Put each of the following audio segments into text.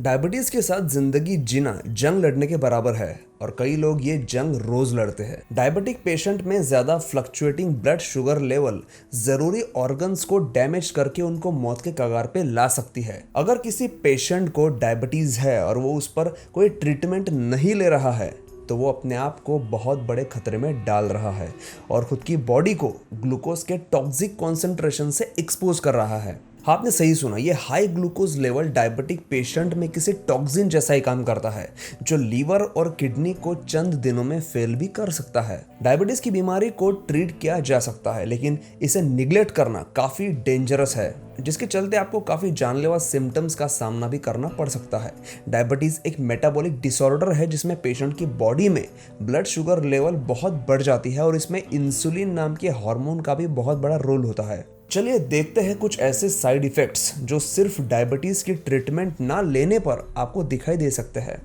Diabetes के साथ जिंदगी जीना जंग लड़ने के बराबर है और कई लोग ये जंग रोज लड़ते हैं। डायबिटिक पेशेंट में ज्यादा फ्लक्चुएटिंग ब्लड शुगर लेवल जरूरी ऑर्गन्स को डैमेज करके उनको मौत के कगार पे ला सकती है। अगर किसी पेशेंट को डायबिटीज है और वो उस पर कोई ट्रीटमेंट नहीं ले रहा है तो वो अपने आप को बहुत बड़े खतरे में डाल रहा है और खुद की बॉडी को ग्लूकोज के टॉक्सिक कॉन्सेंट्रेशन से एक्सपोज कर रहा है। आपने सही सुना, ये high glucose level diabetic patient में किसी टॉक्सिन जैसा ही काम करता है जो लीवर और किडनी को चंद दिनों में फेल भी कर सकता है। डायबिटीज की बीमारी को ट्रीट किया जा सकता है लेकिन इसे निग्लेक्ट करना काफी डेंजरस है, जिसके चलते आपको काफी जानलेवा सिम्टम्स का सामना भी करना पड़ सकता है। डायबिटीज एक मेटाबॉलिक डिसऑर्डर है जिसमें पेशेंट की बॉडी में ब्लड शुगर लेवल बहुत बढ़ जाती है और इसमें इंसुलिन नाम के हार्मोन का भी बहुत बड़ा रोल होता है। चलिए देखते हैं कुछ ऐसे साइड इफेक्ट्स जो सिर्फ डायबिटीज की ट्रीटमेंट ना लेने पर आपको दिखाई दे सकते हैं।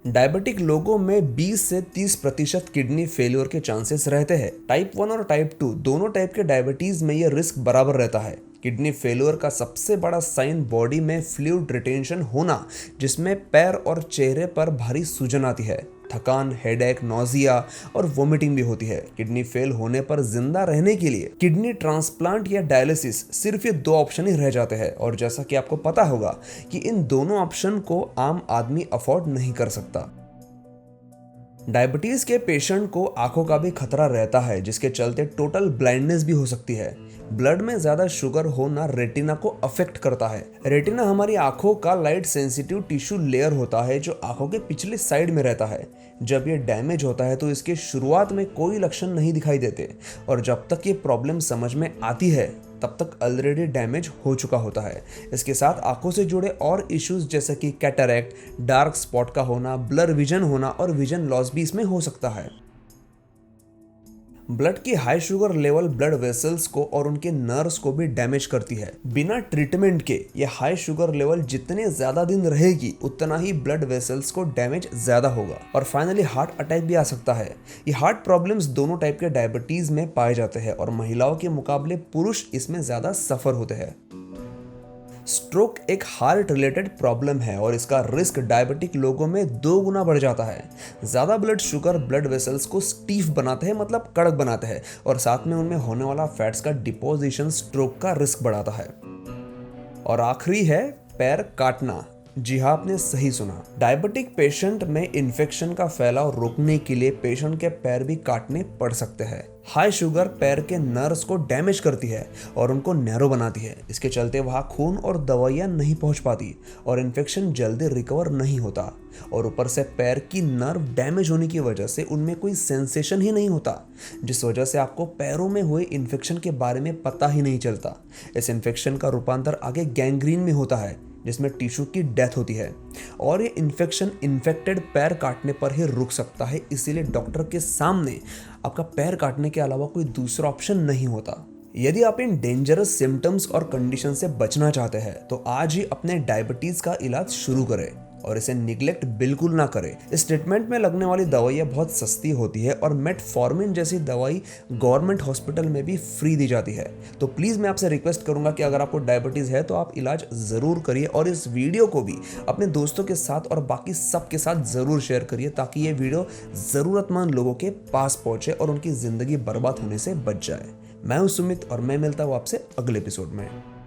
डायबिटिक लोगों में 20 से 30% किडनी फेलियर के चांसेस रहते हैं। टाइप 1 और टाइप 2 दोनों टाइप के डायबिटीज में ये रिस्क बराबर रहता है। किडनी फेलियर का सबसे बड़ा साइन बॉडी में फ्लूइड रिटेंशन होना, जिसमें पैर और चेहरे पर भारी सूजन आती है, थकान, हेडेक, नोजिया और वोमिटिंग भी होती है। किडनी फेल होने पर जिंदा रहने के लिए किडनी ट्रांसप्लांट या डायलिसिस सिर्फ ये 2 ऑप्शन ही रह जाते हैं और जैसा कि आपको पता होगा कि इन दोनों ऑप्शन को आम आदमी अफोर्ड नहीं कर सकता। डायबिटीज के पेशेंट को आंखों का भी खतरा रहता है जिसके चलते टोटल ब्लाइंडनेस भी हो सकती है। ब्लड में ज्यादा शुगर होना रेटिना को अफेक्ट करता है। रेटिना हमारी आंखों का लाइट सेंसिटिव टिश्यू लेयर होता है जो आंखों के पिछले साइड में रहता है। जब ये डैमेज होता है तो इसके शुरुआत में कोई लक्षण नहीं दिखाई देते और जब तक ये प्रॉब्लम समझ में आती है तब तक ऑलरेडी डैमेज हो चुका होता है। इसके साथ आंखों से जुड़े और इश्यूज जैसे कि कैटरैक्ट, डार्क स्पॉट का होना, ब्लर विजन होना और विजन लॉस भी इसमें हो सकता है। ब्लड की high sugar level blood vessels को और उनके नर्व्स को भी डैमेज करती है। बिना ट्रीटमेंट के ये हाई शुगर लेवल जितने ज्यादा दिन रहेगी उतना ही ब्लड वेसल्स को डैमेज ज्यादा होगा और फाइनली हार्ट अटैक भी आ सकता है। ये हार्ट प्रॉब्लम्स दोनों टाइप के डायबिटीज में पाए जाते हैं और महिलाओं के मुकाबले पुरुष इसमें ज्यादा सफर होते हैं। स्ट्रोक एक हार्ट रिलेटेड प्रॉब्लम है और इसका रिस्क डायबिटिक लोगों में 2 गुना बढ़ जाता है। ज्यादा ब्लड शुगर ब्लड वेसल्स को स्टीफ बनाते हैं, मतलब कड़क बनाते हैं, और साथ में उनमें होने वाला फैट्स का डिपोजिशन स्ट्रोक का रिस्क बढ़ाता है। और आखिरी है पैर काटना। जी हाँ, आपने सही सुना। डायबिटिक पेशेंट में इन्फेक्शन का फैलाव रोकने के लिए पेशेंट के पैर भी काटने पड़ सकते हैं। हाई शुगर पैर के नर्व्स को डैमेज करती है और उनको नैरो बनाती है। इसके चलते वहाँ खून और दवाइयाँ नहीं पहुँच पाती और इन्फेक्शन जल्दी रिकवर नहीं होता और ऊपर से पैर की नर्व डैमेज होने की वजह से उनमें कोई सेंसेशन ही नहीं होता, जिस वजह से आपको पैरों में हुए इन्फेक्शन के बारे में पता ही नहीं चलता। इस इन्फेक्शन का रूपांतर आगे गैंग्रीन में होता है जिसमें टिश्यू की डेथ होती है और ये इन्फेक्शन इन्फेक्टेड पैर काटने पर ही रुक सकता है। इसीलिए डॉक्टर के सामने आपका पैर काटने के अलावा कोई दूसरा ऑप्शन नहीं होता। यदि आप इन डेंजरस सिम्टम्स और कंडीशन से बचना चाहते हैं तो आज ही अपने डायबिटीज का इलाज शुरू करें और इसे निगलेक्ट बिल्कुल ना करें। इस ट्रीटमेंट में लगने वाली दवाइयाँ बहुत सस्ती होती है और मेटफॉर्मिन जैसी दवाई गवर्नमेंट हॉस्पिटल में भी फ्री दी जाती है। तो प्लीज़ मैं आपसे रिक्वेस्ट करूंगा कि अगर आपको डायबिटीज़ है तो आप इलाज ज़रूर करिए और इस वीडियो को भी अपने दोस्तों के साथ और बाकी सबके साथ ज़रूर शेयर करिए ताकि ये वीडियो ज़रूरतमंद लोगों के पास पहुँचे और उनकी ज़िंदगी बर्बाद होने से बच जाए। मैं हूँ सुमित और मैं मिलता हूँ आपसे अगले एपिसोड में।